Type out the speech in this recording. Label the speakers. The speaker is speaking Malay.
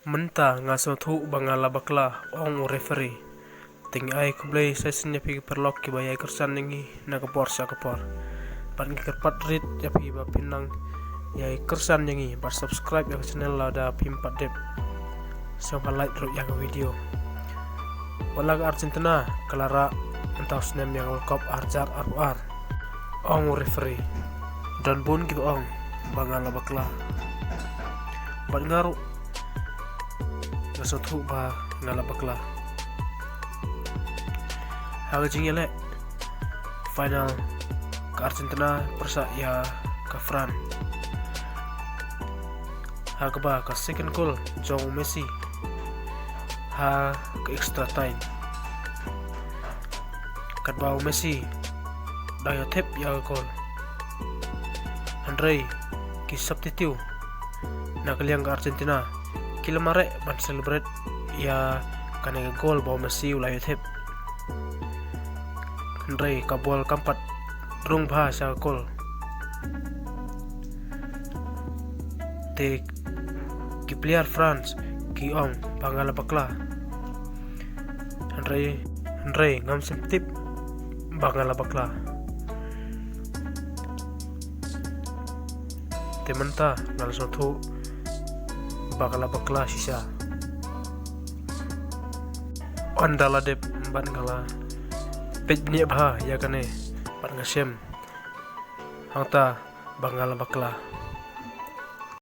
Speaker 1: Menta ngaso thu bangala bakla ong referee ting ai kublai session pi perlok ki bayai kersan ningi nakapor sakapor pan ki kerpat rit ya pi ba pinang yai kersan ningi bar subscribe ya channel la da pimpat dep sama like ro yang video wala Argentina kalara entau snem yang World Cup arjar ar ong referee dan bun ki ong bangala bakla ban ngaru ngaso thu ba ngala bakla Haga jingile final ke Argentina persa ya ke Fran. Haga ba ke second goal Jong Messi. Ha ke extra time. Kat bau Messi daya tep ya gol. Andre ki substitute nak liang ke Argentina. Kila mare ban celebrate ya kanega gol bau Messi ulai tep. Andre kabol kampat rung bha sa kol te ki player France ki ong bangala bakla Andre ngam semptip bangala bakla te menta ngal sothu bangala bakla sisa andala dep bangala pejnya bah ya kane pan ngasem hangta bangala bakla